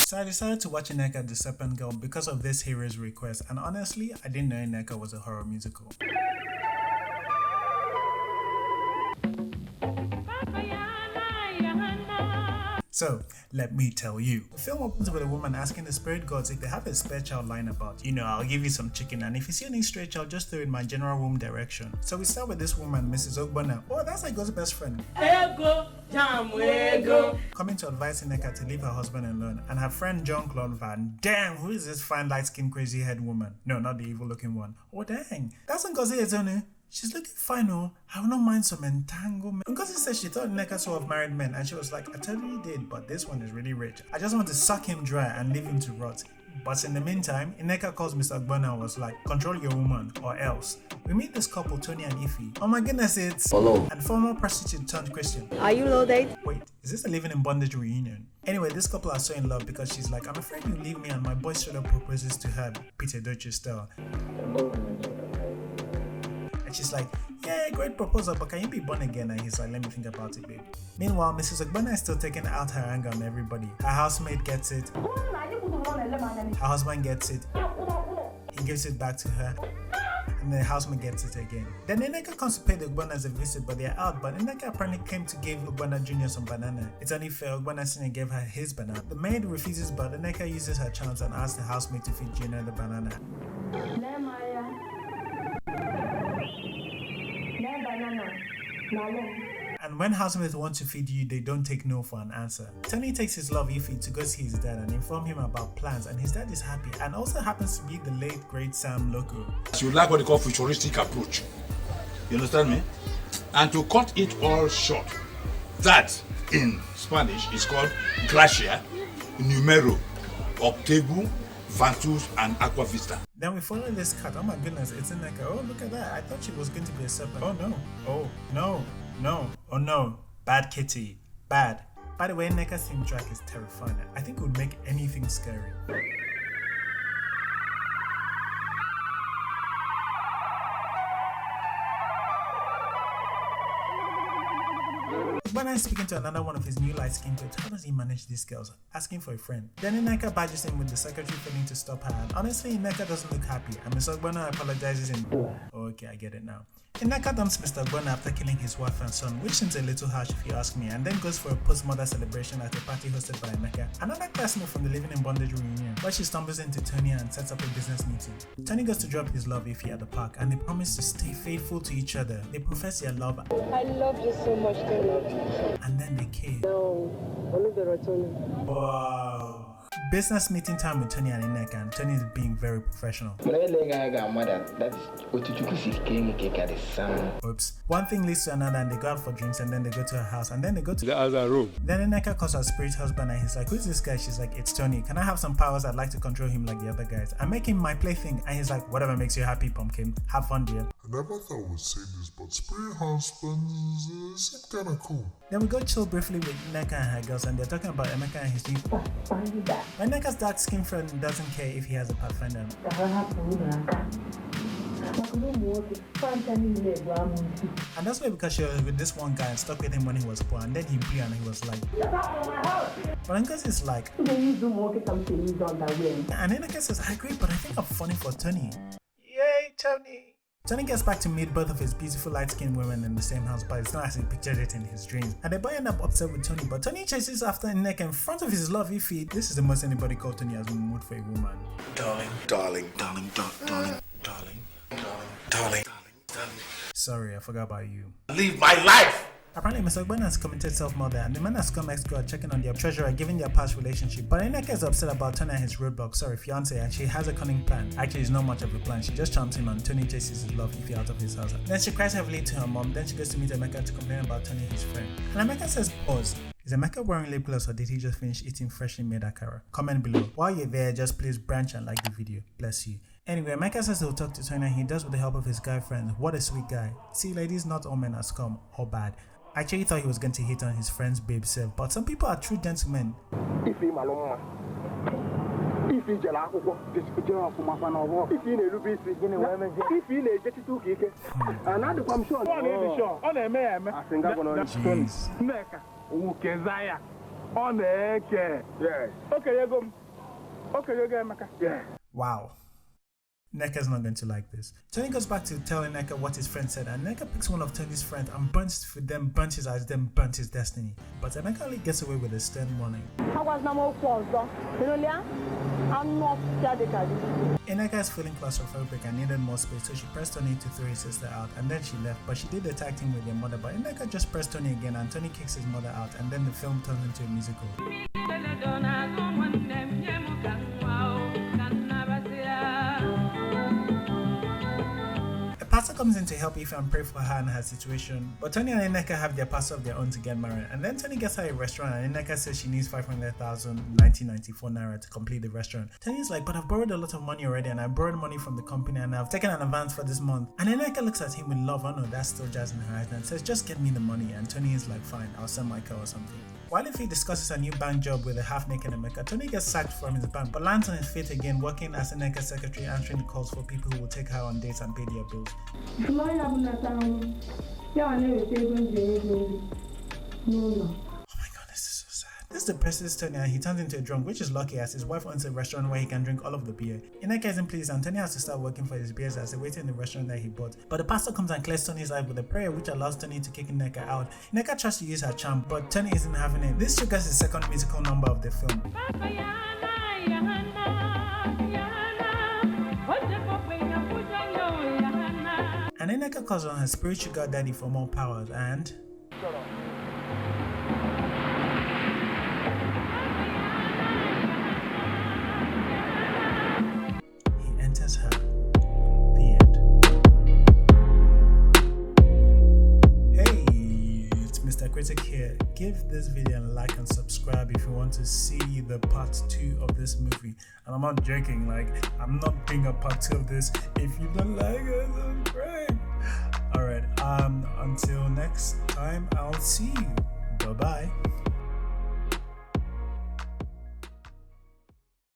So I decided to watch Nneka The Serpent Girl because of this hero's request, and honestly, I didn't know Nneka was a horror musical. So, let me tell you. The film opens with a woman asking the spirit gods if they have a spare child lying about. You know, I'll give you some chicken, and if you see any stray child, just throw it in my general womb direction. So we start with this woman, Mrs. Ogbonna. Oh, that's like God's best friend. Coming to advise Nneka to leave her husband alone, and her friend Jean-Claude Van. Damn, who is this fine light-skinned crazy head woman? No, not the evil looking one. Oh dang, that's Ngozi Ezone. She's looking fine, oh. I will not mind some entanglement. Ngozi said she thought Nneka saw of married men, and she was like, I totally did, but this one is really rich. I just want to suck him dry and leave him to rot. But in the meantime, Nneka calls Mr. Ogbonna and was like, control your woman, or else. We meet this couple, Tony and Ify. Oh my goodness, it's Hello. And former prostitute turned Christian. Are you loaded? Wait, is this a living in bondage reunion? Anyway, this couple are so in love because she's like, I'm afraid you leave me, and my boy straight up proposes to her, Peter Deutsche style. And she's like, yeah, great proposal, but can you be born again? And he's like, let me think about it, babe. Meanwhile, Mrs. Ogbonna is still taking out her anger on everybody. Her housemate gets it. Her husband gets it. He gives it back to her. And the housemate gets it again. Then Nneka comes to pay the Ogbonas a visit, but they're out. But Nneka apparently came to give Ogbonna Jr. some banana. It's only fair Ogbonna Sr. gave her his banana. The maid refuses, but Nneka uses her chance and asks the housemate to feed Jr. the banana. And when housemates want to feed you, they don't take no for an answer. Tony takes his love Ify to go see his dad and inform him about plans, and his dad is happy and also happens to be the late great Sam Loco. You like what they call futuristic approach. You understand me? And to cut it all short, that in Spanish is called Gracia, Numero, Octavo, Ventus, and Aqua Vista. Then we follow this cat. Oh my goodness, it's Nneka. Oh, look at that. I thought she was going to be a serpent. Oh no. Oh no. No. Oh no. Bad kitty. Bad. By the way, Nneka's theme track is terrifying. I think it would make anything scary. When I'm speaking to another one of his new light-skinned kids, how does he manage these girls? Asking for a friend. Then Nneka badges him with the secretary failing to stop her, and honestly, Nneka doesn't look happy, and Mr. Ogbonna apologizes in. Oh, okay, I get it now. Nneka dumps Mr. Ogbonna after killing his wife and son, which seems a little harsh if you ask me, and then goes for a post-mother celebration at a party hosted by Nneka, another classmate from the Living in Bondage reunion, where she stumbles into Tony and sets up a business meeting. Tony goes to drop his love Ify at the park, and they promise to stay faithful to each other. They profess their love. I love you so much, Tony. And then they kiss. No, Tony. Wow. Business meeting time with Tony and Nneka, and Tony is being very professional. Oops. One thing leads to another, and they go out for drinks, and then they go to her house, and then they go to the other room. Then Nneka calls her spirit husband, and he's like, who's this guy? She's like, it's Tony. Can I have some powers? I'd like to control him like the other guys. I make him my plaything. And he's like, whatever makes you happy, pumpkin. Have fun, dear. I never thought I would say this, but spirit husbands seem kinda cool. Then we go chill briefly with Nneka and her girls, and they're talking about Emeka and his new. But Nneka's dark-skinned friend doesn't care if he has a pathfinder. And that's why, because she was with this one guy and stuck with him when he was poor, and then he blew and he was like. But Nneka is like. And Nneka says, I agree, but I think I'm funny for Tony. Yay, Tony! Tony gets back to meet both of his beautiful light-skinned women in the same house, but it's not as he pictured it in his dreams. And the boy ends up upset with Tony, but Tony chases after Nneka in front of his love Ify. This is the most anybody called Tony has been mood for a woman. Darling, darling, darling, darling, darling, darling, darling. Sorry, I forgot about you. Live my life! Apparently, Mr. Ogbonna has committed self-murder, and the men has come ex-girl checking on their treasurer given their past relationship. But Nneka is upset about Tony and his roadblock. Sorry, fiance, and she has a cunning plan. Actually, it's not much of a plan. She just charms him, and Tony chases his love Ify out of his house. Then she cries heavily to her mom. Then she goes to meet Emeka to complain about Tony, his friend. And Emeka says, pause. Is Emeka wearing lip gloss, or did he just finish eating freshly made akara? Comment below. While you're there, just please branch and like the video. Bless you. Anyway, Emeka says he'll talk to Tony, and he does with the help of his guy friend. What a sweet guy. See, ladies, not all men are scum or bad. I actually thought he was going to hit on his friend's babe self, but some people are true gentlemen. Nneka. Yes. Okay, you go. Okay, you go, Nneka. Yeah. Wow. Nneka's not going to like this. Tony goes back to telling Nneka what his friend said, and Nneka picks one of Tony's friends and burns his eyes, then burns his destiny. But Nneka only gets away with a stern warning. Nneka is feeling claustrophobic and needed more space, so she pressed Tony to throw his sister out, and then she left. But she did attack him with their mother, but Nneka just pressed Tony again, and Tony kicks his mother out, and then the film turns into a musical. Pastor comes in to help Ife and pray for her and her situation, but Tony and Nneka have their pastor of their own to get married, and then Tony gets her a restaurant and Nneka says she needs 500,000 1994 naira to complete the restaurant. Tony's like, but I've borrowed a lot of money already and I borrowed money from the company and I've taken an advance for this month. And Nneka looks at him with love, oh no, that's still jazz in her eyes, and says, just get me the money, and Tony is like, fine, I'll send Michael or something. While Ife discusses a new bank job with a half-naked Emeka, Tony gets sacked from his bank but lands on his feet again, working as Nneka's secretary, answering the calls for people who will take her on dates and pay their bills. Oh my god, this is so sad. This depresses Tony and he turns into a drunk, which is lucky as his wife owns a restaurant where he can drink all of the beer. Nneka isn't pleased and Tony has to start working for his beers as they wait in the restaurant that he bought. But the pastor comes and clears Tony's life with a prayer which allows Tony to kick Nneka out. Nneka tries to use her charm, but Tony isn't having it. This triggers the second musical number of the film. And Nneka calls on her spiritual god daddy for more powers and... he enters her. The end. Hey, it's Mr. Critic here. Give this video a like and subscribe if you want to see the part 2 of this movie. And I'm not joking, like, I'm not doing a part 2 of this. If you don't like it, subscribe. Alright, until next time, I'll see you. Bye-bye.